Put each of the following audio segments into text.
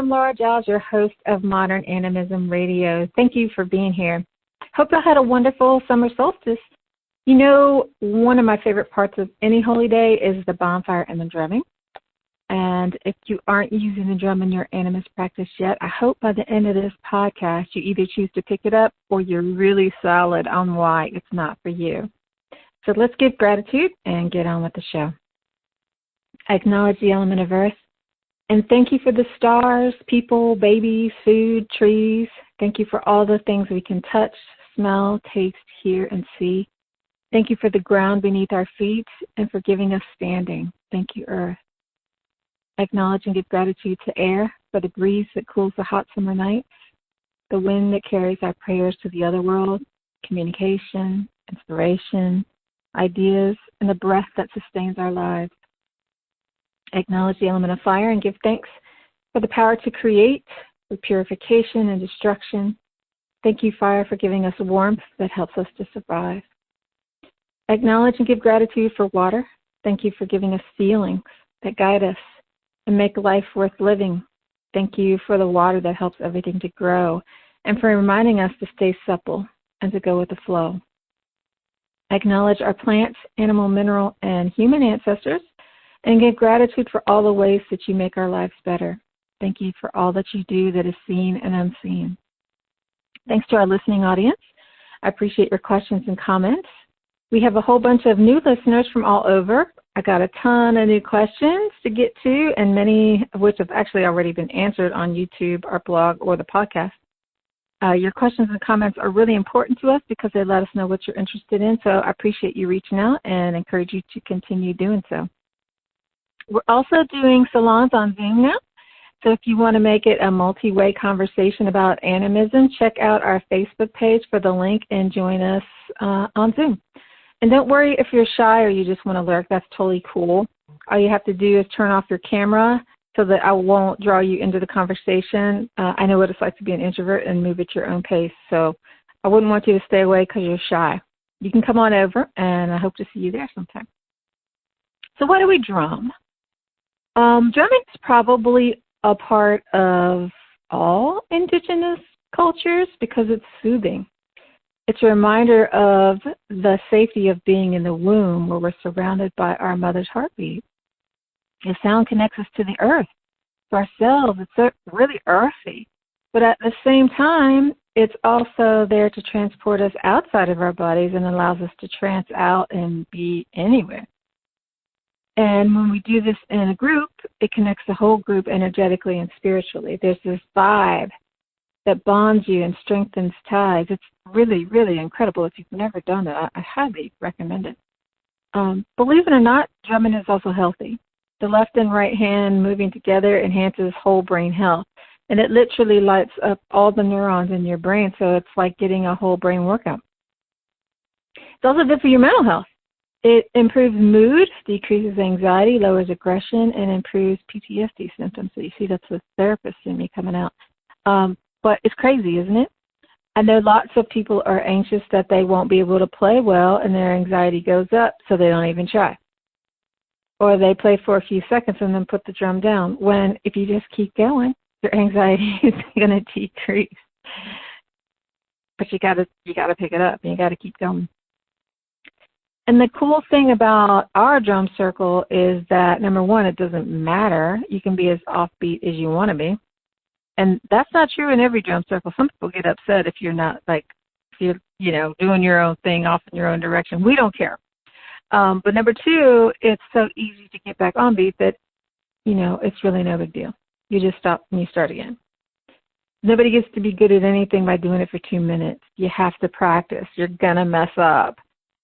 am Laura Giles, your host of Modern Animism Radio. Thank you for being here. Hope you had a wonderful summer solstice. You know, one of my favorite parts of any holy day is the bonfire and the drumming. And if you aren't using the drum in your animist practice yet, I hope by the end of this podcast you either choose to pick it up or you're really solid on why it's not for you. So let's give gratitude and get on with the show. I acknowledge the element of earth. And thank you for the stars, people, babies, food, trees. Thank you for all the things we can touch, smell, taste, hear, and see. Thank you for the ground beneath our feet and for giving us standing. Thank you, earth. I acknowledge and give gratitude to air for the breeze that cools the hot summer nights, the wind that carries our prayers to the other world, communication, inspiration, ideas, and the breath that sustains our lives. I acknowledge the element of fire and give thanks for the power to create, for purification and destruction. Thank you, fire, for giving us warmth that helps us to survive. I acknowledge and give gratitude for water. Thank you for giving us feelings that guide us and make life worth living. Thank you for the water that helps everything to grow and for reminding us to stay supple and to go with the flow. I acknowledge our plants, animal, mineral, and human ancestors and give gratitude for all the ways that you make our lives better. Thank you for all that you do that is seen and unseen. Thanks to our listening audience. I appreciate your questions and comments. We have a whole bunch of new listeners from all over. I got a ton of new questions to get to, and many of which have actually already been answered on YouTube, our blog, or the podcast. Your questions and comments are really important to us because they let us know what you're interested in, so I appreciate you reaching out and encourage you to continue doing so. We're also doing salons on Zoom now, so if you want to make it a multi-way conversation about animism, check out our Facebook page for the link and join us on Zoom. And don't worry if you're shy or you just want to lurk. That's totally cool. All you have to do is turn off your camera so that I won't draw you into the conversation. I know what it's like to be an introvert and move at your own pace, so I wouldn't want you to stay away because you're shy. You can come on over, and I hope to see you there sometime. So why do we drum? Drumming is probably a part of all indigenous cultures because it's soothing. It's a reminder of the safety of being in the womb where we're surrounded by our mother's heartbeat. The sound connects us to the earth, to ourselves. It's really earthy. But at the same time, it's also there to transport us outside of our bodies and allows us to trance out and be anywhere. And when we do this in a group, it connects the whole group energetically and spiritually. There's this vibe that bonds you and strengthens ties. It's really, really incredible. If you've never done it, I highly recommend it. Believe it or not, drumming is also healthy. The left and right hand moving together enhances whole brain health. And it literally lights up all the neurons in your brain, so it's like getting a whole brain workout. It's also good for your mental health. It improves mood, decreases anxiety, lowers aggression, and improves PTSD symptoms. So you see that's the therapist in me coming out. But it's crazy, isn't it? I know lots of people are anxious that they won't be able to play well and their anxiety goes up, so they don't even try. Or they play for a few seconds and then put the drum down, when if you just keep going, your anxiety is going to decrease. But you got to pick it up and you got to keep going. And the cool thing about our drum circle is that, number one, it doesn't matter. You can be as offbeat as you want to be. And that's not true in every drum circle. Some people get upset if you're not, like, if you're, doing your own thing off in your own direction. We don't care. But number two, it's so easy to get back on beat that, it's really no big deal. You just stop and you start again. Nobody gets to be good at anything by doing it for 2 minutes. You have to practice. You're going to mess up.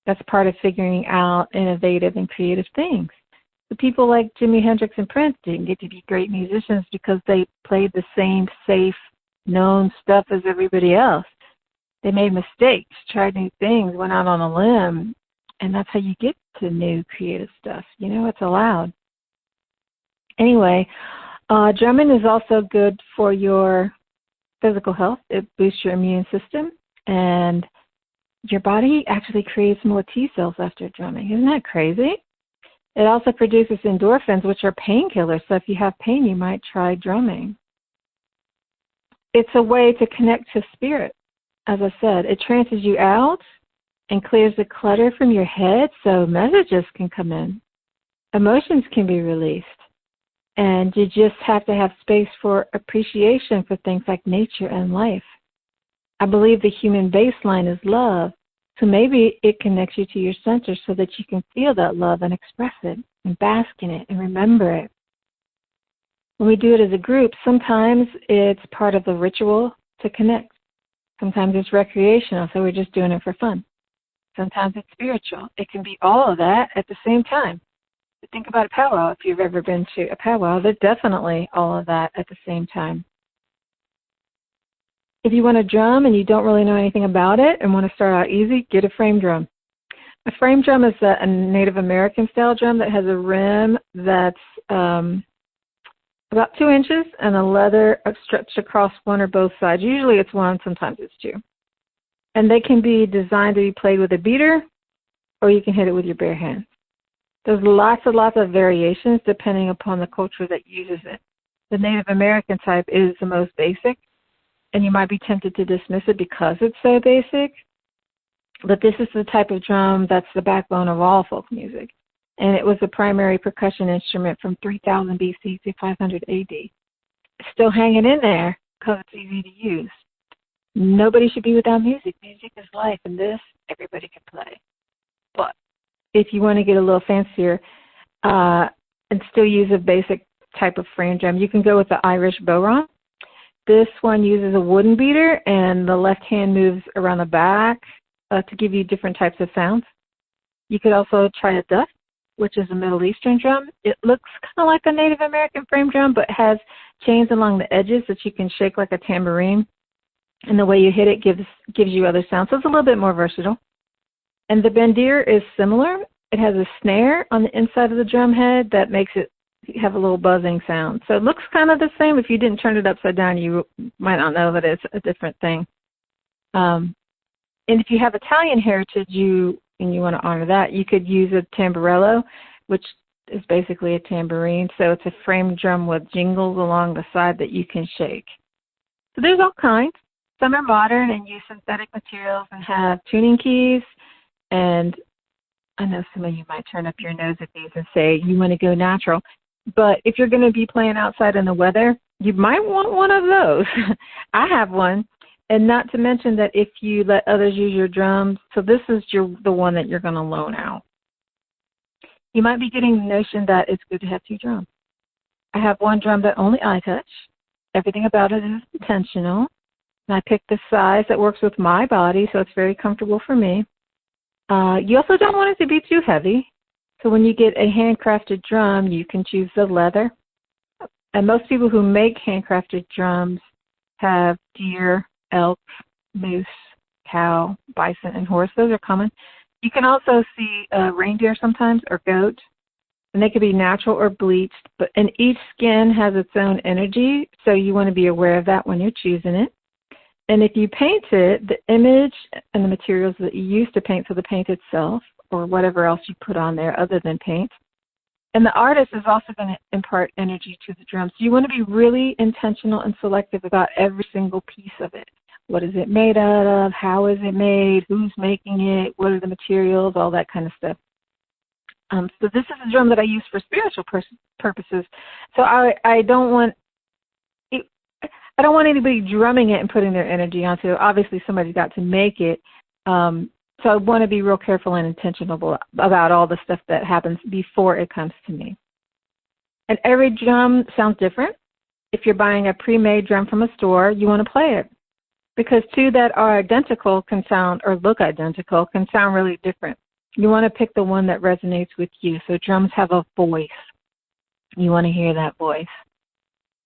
That's part of figuring out innovative and creative things. The people like Jimi Hendrix and Prince didn't get to be great musicians because they played the same safe, known stuff as everybody else. They made mistakes, tried new things, went out on a limb, and that's how you get to new creative stuff. It's allowed. Anyway, drumming is also good for your physical health. It boosts your immune system, and your body actually creates more T cells after drumming. Isn't that crazy? It also produces endorphins, which are painkillers. So if you have pain, you might try drumming. it's a way to connect to spirit. As I said, it trances you out and clears the clutter from your head so messages can come in. Emotions can be released. And you just have to have space for appreciation for things like nature and life. I believe the human baseline is love. So maybe it connects you to your center so that you can feel that love and express it and bask in it and remember it. When we do it as a group, sometimes it's part of the ritual to connect. Sometimes it's recreational, so we're just doing it for fun. Sometimes it's spiritual. It can be all of that at the same time. Think about a powwow. If you've ever been to a powwow, there's definitely all of that at the same time. If you want a drum and you don't really know anything about it and want to start out easy, get a frame drum. A frame drum is a Native American style drum that has a rim that's about 2 inches and a leather stretched across one or both sides. Usually it's one, sometimes it's two. And they can be designed to be played with a beater, or you can hit it with your bare hands. There's lots of variations depending upon the culture that uses it. The Native American type is the most basic, and you might be tempted to dismiss it because it's so basic, but this is the type of drum that's the backbone of all folk music, and it was the primary percussion instrument from 3000 BC to 500 AD. It's still hanging in there because it's easy to use. Nobody should be without music. Music is life, and this, everybody can play. But if you want to get a little fancier and still use a basic type of frame drum, you can go with the Irish bodhrán. This one uses a wooden beater, and the left hand moves around the back to give you different types of sounds. You could also try a duff, which is a Middle Eastern drum. It looks kind of like a Native American frame drum, but has chains along the edges that you can shake like a tambourine. And the way you hit it gives you other sounds, so it's a little bit more versatile. And the bandir is similar. It has a snare on the inside of the drum head that makes it have a little buzzing sound. So it looks kind of the same. If you didn't turn it upside down, you might not know that it's a different thing. And if you have Italian heritage and you want to honor that, you could use a tamburello, which is basically a tambourine. So it's a frame drum with jingles along the side that you can shake. So there's all kinds. Some are modern and use synthetic materials and have tuning keys. And I know some of you might turn up your nose at these and say you want to go natural. But if you're going to be playing outside in the weather, you might want one of those. I have one. And not to mention that if you let others use your drums, so this is the one that you're going to loan out. You might be getting the notion that it's good to have two drums. I have one drum that only I touch. Everything about it is intentional. And I picked the size that works with my body, so it's very comfortable for me. You also don't want it to be too heavy. So when you get a handcrafted drum, you can choose the leather. And most people who make handcrafted drums have deer, elk, moose, cow, bison, and horse. Those are common. You can also see reindeer sometimes, or goat. And they could be natural or bleached. And each skin has its own energy, so you want to be aware of that when you're choosing it. And if you paint it, the image and the materials that you use to paint, so the paint itself or whatever else you put on there other than paint. And the artist is also going to impart energy to the drum. So you want to be really intentional and selective about every single piece of it. What is it made out of? How is it made? Who's making it? What are the materials? All that kind of stuff. So this is a drum that I use for spiritual purposes. So I don't want anybody drumming it and putting their energy onto it. Obviously, somebody's got to make it. So I want to be real careful and intentional about all the stuff that happens before it comes to me. And every drum sounds different. If you're buying a pre-made drum from a store, you want to play it. Because two that are identical can sound, or look identical, can sound really different. You want to pick the one that resonates with you. So drums have a voice. You want to hear that voice.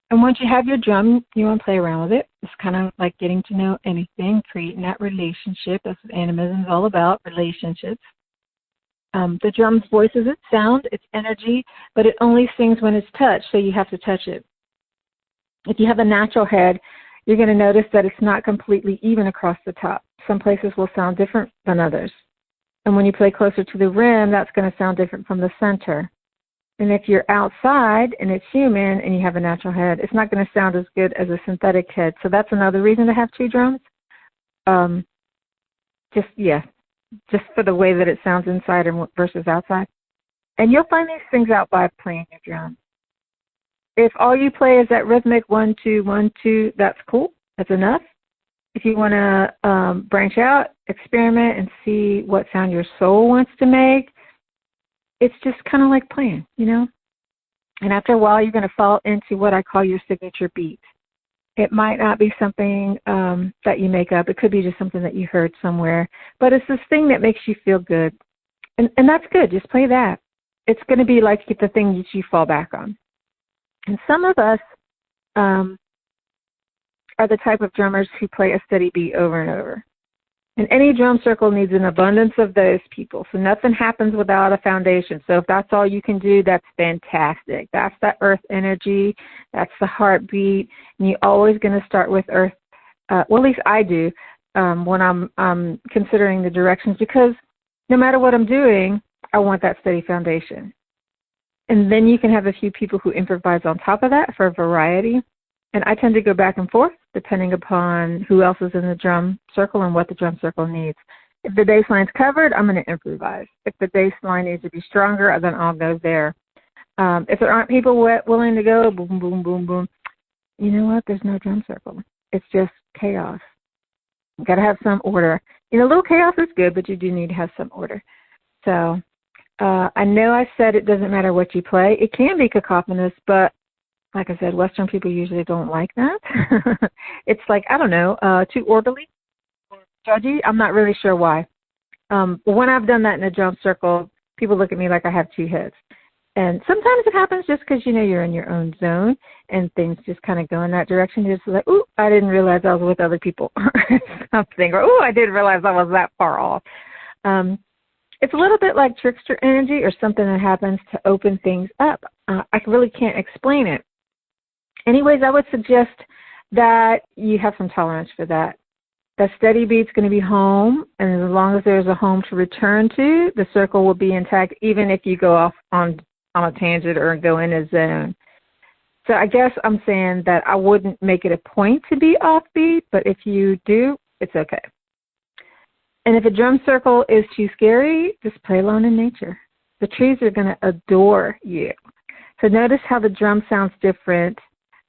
And once you have your drum, you want to play around with it. It's kind of like getting to know anything, creating that relationship. That's what animism is all about, relationships. The drum's voice is its sound, its energy, but it only sings when it's touched, so you have to touch it. If you have a natural head, you're going to notice that it's not completely even across the top. Some places will sound different than others. And when you play closer to the rim, that's going to sound different from the center. And if you're outside and it's human and you have a natural head, it's not going to sound as good as a synthetic head. So that's another reason to have two drums. Just for the way that it sounds inside and versus outside. And you'll find these things out by playing your drum. If all you play is that rhythmic 1, 2, 1, 2, that's cool. That's enough. If you want to branch out, experiment, and see what sound your soul wants to make, it's just kind of like playing, you know? And after a while, you're going to fall into what I call your signature beat. It might not be something that you make up. It could be just something that you heard somewhere. But it's this thing that makes you feel good. And that's good. Just play that. It's going to be like the thing that you fall back on. And some of us are the type of drummers who play a steady beat over and over. And any drum circle needs an abundance of those people. So nothing happens without a foundation. So if that's all you can do, that's fantastic. That's that earth energy. That's the heartbeat. And you're always going to start with earth. Well, at least I do when I'm considering the directions, because no matter what I'm doing, I want that steady foundation. And then you can have a few people who improvise on top of that for variety. And I tend to go back and forth depending upon who else is in the drum circle and what the drum circle needs. If the bass line's covered, I'm going to improvise. If the bass line needs to be stronger, then I'll go there. If there aren't people willing to go boom, boom, boom, boom, you know what? There's no drum circle. It's just chaos. You've got to have some order. You know, a little chaos is good, but you do need to have some order. So I know I said it doesn't matter what you play. It can be cacophonous, but like I said, Western people usually don't like that. It's like, I don't know, too orderly, judgy. I'm not really sure why. But when I've done that in a drum circle, people look at me like I have two heads. And sometimes it happens just because, you know, you're in your own zone and things just kind of go in that direction. You're just like, ooh, I didn't realize I was with other people or something. Or, ooh, I didn't realize I was that far off. It's a little bit like trickster energy or something that happens to open things up. I really can't explain it. Anyways, I would suggest that you have some tolerance for that. That steady beat's going to be home, and as long as there's a home to return to, the circle will be intact, even if you go off on a tangent or go in a zone. So I guess I'm saying that I wouldn't make it a point to be offbeat, but if you do, it's okay. And if a drum circle is too scary, just play alone in nature. The trees are going to adore you. So notice how the drum sounds different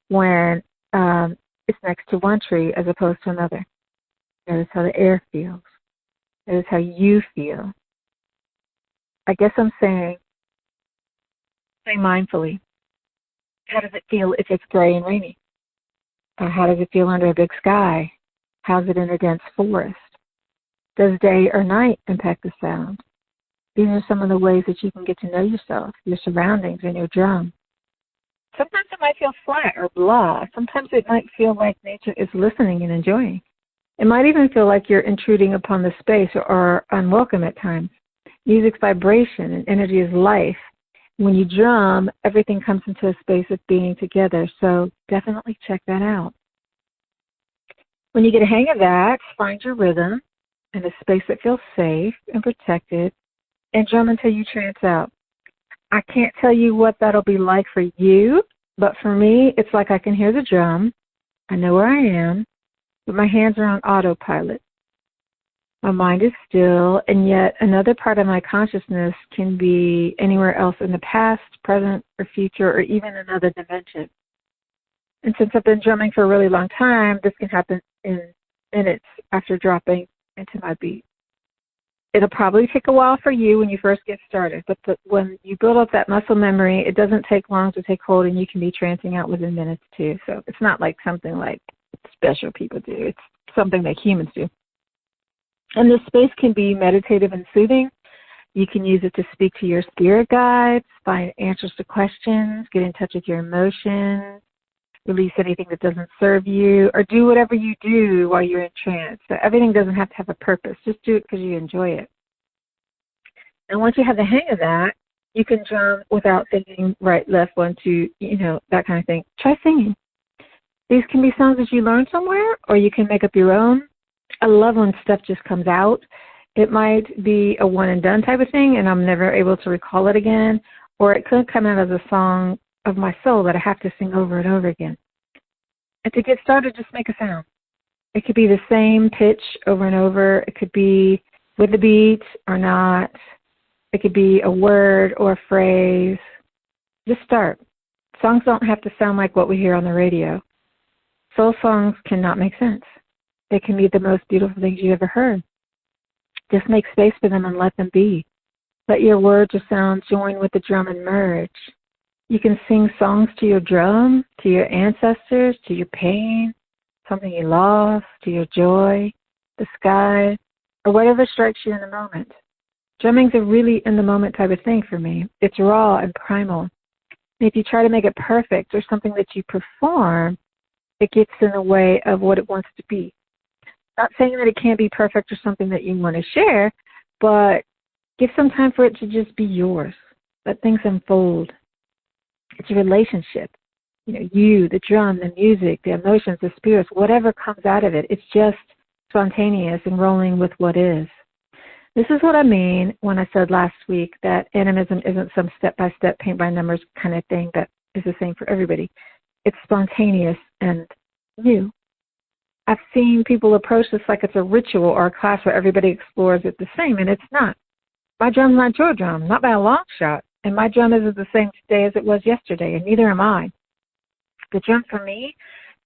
when it's next to one tree as opposed to another. Notice how the air feels. Notice how you feel. I guess I'm saying, say mindfully, how does it feel if it's gray and rainy? How does it feel under a big sky? How's it in a dense forest? Does day or night impact the sound? These are some of the ways that you can get to know yourself, your surroundings, and your drum. Sometimes it might feel flat or blah. Sometimes it might feel like nature is listening and enjoying. It might even feel like you're intruding upon the space or unwelcome at times. Music's vibration and energy is life. When you drum, everything comes into a space of being together, so definitely check that out. When you get a hang of that, find your rhythm in a space that feels safe and protected, and drum until you trance out. I can't tell you what that'll be like for you, but for me, it's like I can hear the drum. I know where I am, but my hands are on autopilot. My mind is still, and yet another part of my consciousness can be anywhere else in the past, present, or future, or even another dimension. And since I've been drumming for a really long time, this can happen in minutes after dropping into my beat. It'll probably take a while for you when you first get started, but when you build up that muscle memory, it doesn't take long to take hold, and you can be trancing out within minutes too. So it's not like something like special people do. It's something that humans do. And this space can be meditative and soothing. You can use it to speak to your spirit guides, find answers to questions, get in touch with your emotions, release anything that doesn't serve you, or do whatever you do while you're in trance. So everything doesn't have to have a purpose. Just do it because you enjoy it. And once you have the hang of that, you can drum without thinking right, left, 1, 2, that kind of thing. Try singing. These can be songs that you learn somewhere, or you can make up your own. I love when stuff just comes out. It might be a one and done type of thing, and I'm never able to recall it again, or it could come out as a song of my soul that I have to sing over and over again. And to get started, just make a sound. It could be the same pitch over and over. It could be with the beat or not. It could be a word or a phrase. Just start. Songs don't have to sound like what we hear on the radio. Soul songs cannot make sense. They can be the most beautiful things you've ever heard. Just make space for them and let them be. Let your words or sounds join with the drum and merge. You can sing songs to your drum, to your ancestors, to your pain, something you lost, to your joy, the sky, or whatever strikes you in the moment. Drumming's a really in-the-moment type of thing for me. It's raw and primal. And if you try to make it perfect or something that you perform, it gets in the way of what it wants to be. Not saying that it can't be perfect or something that you want to share, but give some time for it to just be yours. Let things unfold. It's a relationship. You, the drum, the music, the emotions, the spirits, whatever comes out of it, it's just spontaneous and rolling with what is. This is what I mean when I said last week that animism isn't some step-by-step, paint-by-numbers kind of thing that is the same for everybody. It's spontaneous and new. I've seen people approach this like it's a ritual or a class where everybody explores it the same, and it's not. My drum's not your drum, not by a long shot, and my drum isn't the same today as it was yesterday, and neither am I. The drum for me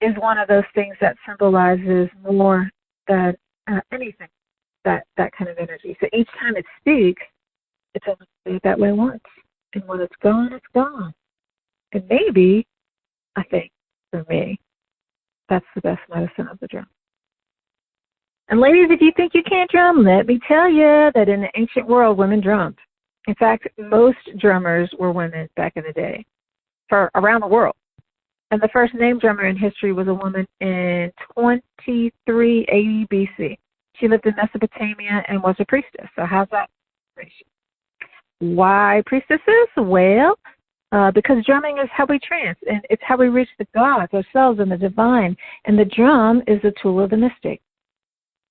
is one of those things that symbolizes more than anything, that kind of energy. So each time it speaks, it's only stayed that way once. And when it's gone, it's gone. And maybe, I think, for me, that's the best medicine of the drum. And ladies, if you think you can't drum, let me tell you that in the ancient world, women drummed. In fact, most drummers were women back in the day, for around the world. And the first named drummer in history was a woman in 2380 BC. She lived in Mesopotamia and was a priestess. So how's that? Why priestesses? Well, because drumming is how we trance, and it's how we reach the gods, ourselves, and the divine. And the drum is a tool of the mystic.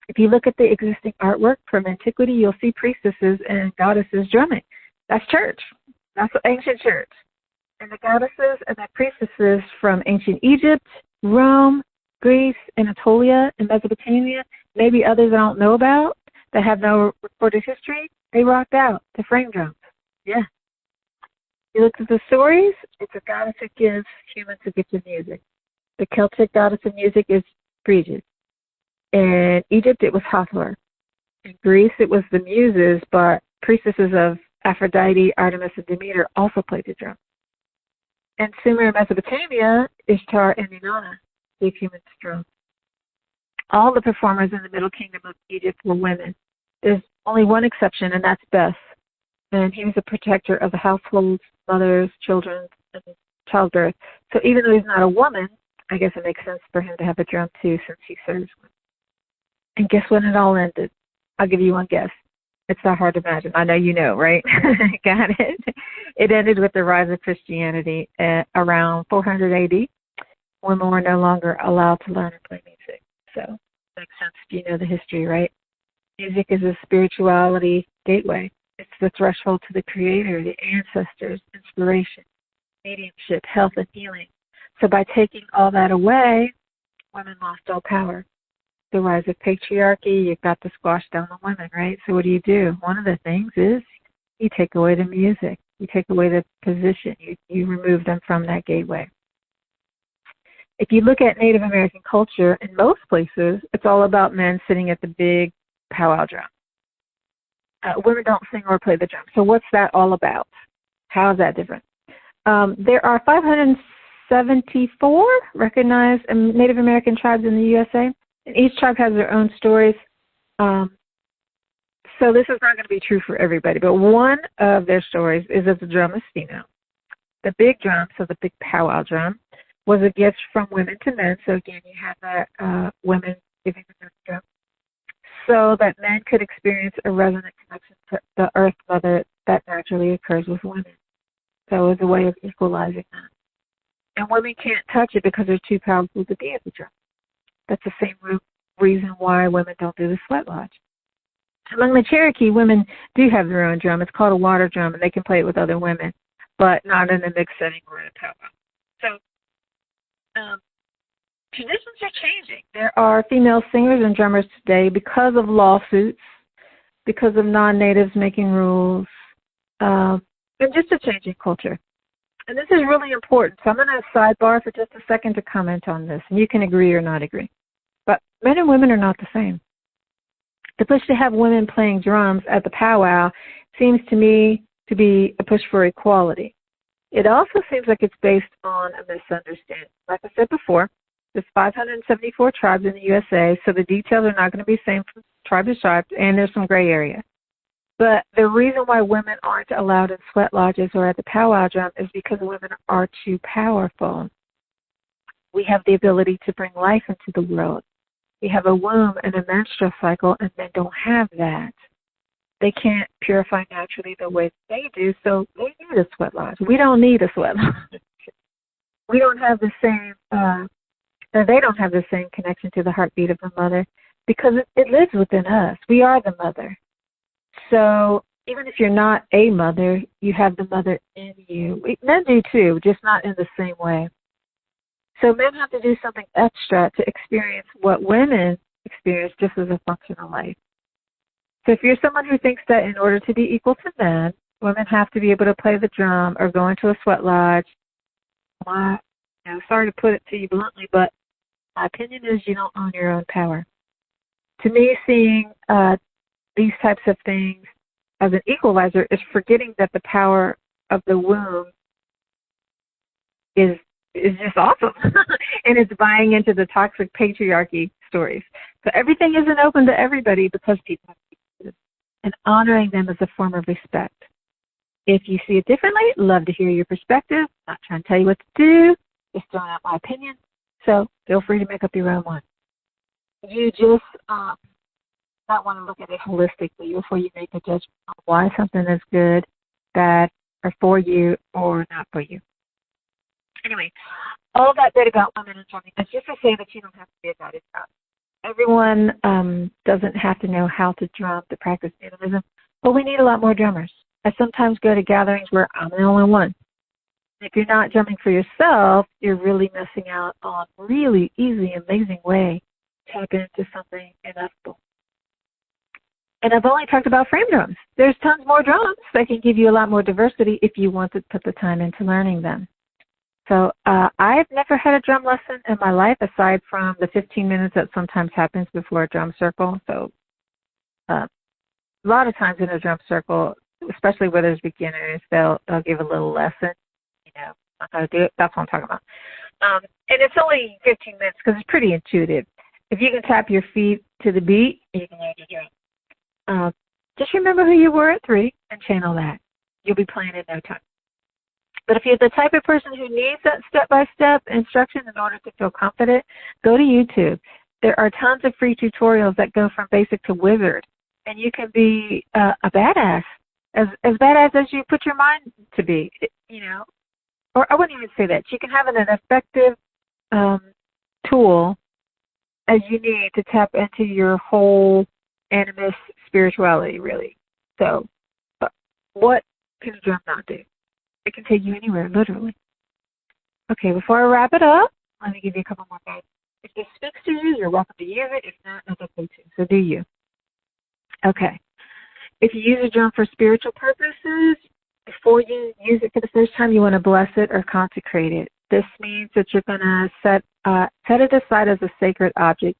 If you look at the existing artwork from antiquity, you'll see priestesses and goddesses drumming. That's church. That's ancient church. And the goddesses and the priestesses from ancient Egypt, Rome, Greece, Anatolia, and Mesopotamia, maybe others I don't know about that have no recorded history, they rocked out the frame drums. Yeah. You look at the stories, it's a goddess who gives humans a gift of music. The Celtic goddess of music is Brigid. In Egypt, it was Hathor. In Greece, it was the Muses, but priestesses of Aphrodite, Artemis, and Demeter also played the drum. In Sumer and Mesopotamia, Ishtar and Inanna gave humans drums. All the performers in the Middle Kingdom of Egypt were women. There's only one exception, and that's Beth. And he was a protector of the households, mothers, children, and childbirth. So even though he's not a woman, I guess it makes sense for him to have a drum too, since he serves women. And guess when it all ended? I'll give you one guess. It's not hard to imagine. I know you know, right? Got it. It ended with the rise of Christianity at around 400 AD. Women were no longer allowed to learn and play music. So makes sense if you know the history, right? Music is a spirituality gateway. It's the threshold to the Creator, the ancestors, inspiration, mediumship, health, and healing. So by taking all that away, women lost all power. The rise of patriarchy, you've got to squash down the women, right? So what do? One of the things is you take away the music. You take away the position. You remove them from that gateway. If you look at Native American culture, in most places, it's all about men sitting at the big powwow drum. Women don't sing or play the drum. So what's that all about? How is that different? There are 574 recognized Native American tribes in the USA, and each tribe has their own stories. So this is not going to be true for everybody, but one of their stories is that the drum is female. The big drum, so the big powwow drum, was a gift from women to men. So again, you have the women giving the drum, so that men could experience a resonant connection to the Earth Mother that naturally occurs with women. So it was a way of equalizing that. And women can't touch it because they're too powerful to be at the drum. That's the same reason why women don't do the sweat lodge. Among the Cherokee, women do have their own drum. It's called a water drum, and they can play it with other women. but not in a mixed setting or in a powwow. So traditions are changing. There are female singers and drummers today because of lawsuits, because of non-natives making rules, and just a changing culture. And this is really important. So I'm going to sidebar for just a second to comment on this, and you can agree or not agree. But men and women are not the same. The push to have women playing drums at the powwow seems to me to be a push for equality. It also seems like it's based on a misunderstanding. Like I said before, there's 574 tribes in the USA, so the details are not going to be the same from tribe to tribe, and there's some gray area. But the reason why women aren't allowed in sweat lodges or at the powwow drum is because women are too powerful. We have the ability to bring life into the world. We have a womb and a menstrual cycle, and men don't have that. They can't purify naturally the way they do, so they need a sweat lodge. We don't need a sweat lodge. We don't have the same, they don't have the same connection to the heartbeat of the mother because it lives within us. We are the mother. So even if you're not a mother, you have the mother in you. Men do too, just not in the same way. So men have to do something extra to experience what women experience just as a function of life. So if you're someone who thinks that in order to be equal to men, women have to be able to play the drum or go into a sweat lodge, sorry to put it to you bluntly, but my opinion is you don't own your own power. To me, seeing these types of things as an equalizer is forgetting that the power of the womb is just awesome. And it's buying into the toxic patriarchy stories. So everything isn't open to everybody because people have to, and honoring them is a form of respect. If you see it differently, love to hear your perspective. Not trying to tell you what to do, just throwing out my opinion. So feel free to make up your own one. You just not want to look at it holistically before you make a judgment on why something is good, bad, or for you or not for you. Anyway, all that bit about women and drumming is just to say that you don't have to be a guided drum. Everyone doesn't have to know how to drum to practice animism, but we need a lot more drummers. I sometimes go to gatherings where I'm the only one. If you're not drumming for yourself, you're really missing out on a really easy, amazing way to tap into something ineffable. And I've only talked about frame drums. There's tons more drums that can give you a lot more diversity if you want to put the time into learning them. So I've never had a drum lesson in my life aside from the 15 minutes that sometimes happens before a drum circle. So a lot of times in a drum circle, especially where there's beginners, they'll give a little lesson, on how to do it. That's what I'm talking about. And it's only 15 minutes because it's pretty intuitive. If you can tap your feet to the beat, you can learn to drum. Just remember who you were at 3 and channel that. You'll be playing in no time. But if you're the type of person who needs that step-by-step instruction in order to feel confident, go to YouTube. There are tons of free tutorials that go from basic to wizard, and you can be a badass, as badass as you put your mind to be, Or I wouldn't even say that. You can have an effective tool as you need to tap into your whole animist spirituality, really. So what can a drum not do? It can take you anywhere, literally. Okay, before I wrap it up, let me give you a couple more guides. If this speaks to you, you're welcome to use it. If not, that's okay too. So do you. Okay. If you use a drum for spiritual purposes, before you use it for the first time, you want to bless it or consecrate it. This means that you're going to set it aside as a sacred object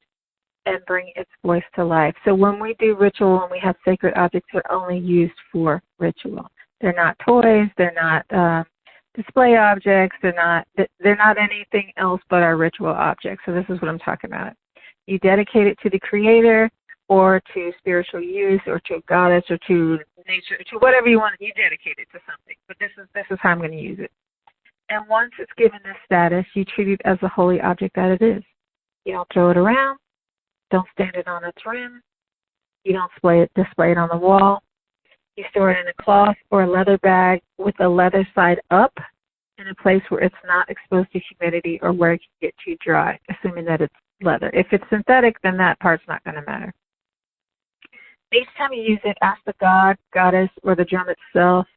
and bring its voice to life. So when we do ritual and we have sacred objects, they're only used for ritual. They're not toys. They're not display objects. They're not anything else but our ritual objects. So this is what I'm talking about. You dedicate it to the Creator or to spiritual use or to a goddess or to nature, to whatever you want. You dedicate it to something. But this is how I'm going to use it. And once it's given this status, you treat it as the holy object that it is. You don't throw it around. Don't stand it on its rim. You don't display it on the wall. You store it in a cloth or a leather bag with the leather side up in a place where it's not exposed to humidity or where it can get too dry, assuming that it's leather. If it's synthetic, then that part's not going to matter. Each time you use it, ask the god, goddess, or the drum itself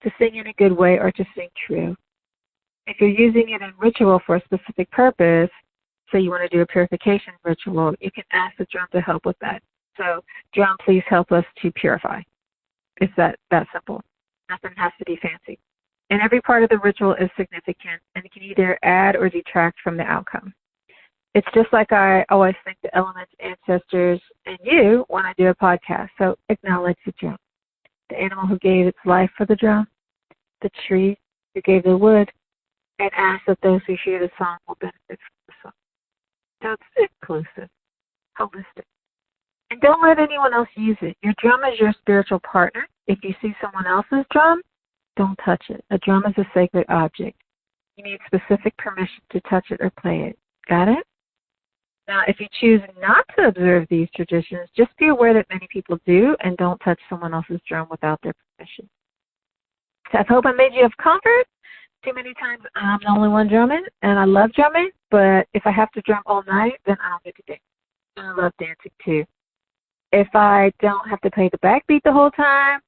to sing in a good way or to sing true. If you're using it in ritual for a specific purpose, say you want to do a purification ritual, you can ask the drum to help with that. So, drum, please help us to purify. It's that simple. Nothing has to be fancy. And every part of the ritual is significant and it can either add or detract from the outcome. It's just like I always thank the elements, ancestors, and you when I do a podcast. So acknowledge the drum. The animal who gave its life for the drum, the tree who gave the wood, and ask that those who hear the song will benefit from the song. So it's inclusive, holistic. And don't let anyone else use it. Your drum is your spiritual partner. If you see someone else's drum, don't touch it. A drum is a sacred object. You need specific permission to touch it or play it. Got it? Now, if you choose not to observe these traditions, just be aware that many people do and don't touch someone else's drum without their permission. So I hope I made you of comfort. Too many times I'm the only one drumming, and I love drumming, but if I have to drum all night, then I don't get to dance. And I love dancing too. If I don't have to play the backbeat the whole time,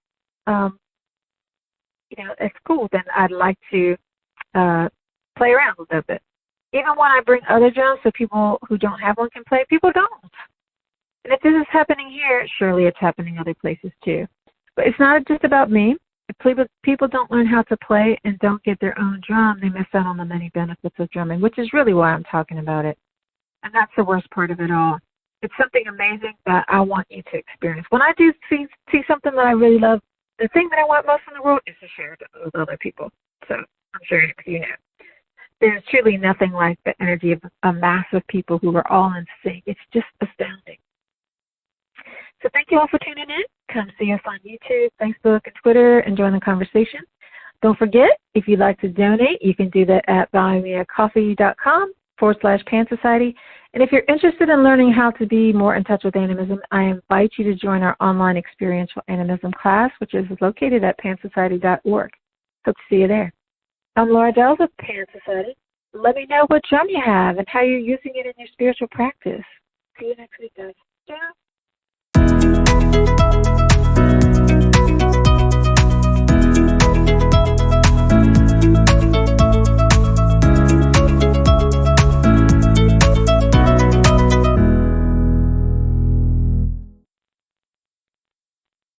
it's cool. Then I'd like to play around a little bit. Even when I bring other drums so people who don't have one can play, people don't. And if this is happening here, surely it's happening other places too. But it's not just about me. If people don't learn how to play and don't get their own drum, they miss out on the many benefits of drumming, which is really why I'm talking about it. And that's the worst part of it all. It's something amazing that I want you to experience. When I do see something that I really love, the thing that I want most in the world is to share it with other people. So I'm sure you know. There's truly nothing like the energy of a mass of people who are all in sync. It's just astounding. So thank you all for tuning in. Come see us on YouTube, Facebook, and Twitter and join the conversation. Don't forget, if you'd like to donate, you can do that at buymeacoffee.com/Pan Society. And if you're interested in learning how to be more in touch with animism, I invite you to join our online experiential animism class, which is located at pansociety.org. Hope to see you there. I'm Laura Dells of Pan Society. Let me know what drum you have and how you're using it in your spiritual practice. See you next week, guys. Ciao.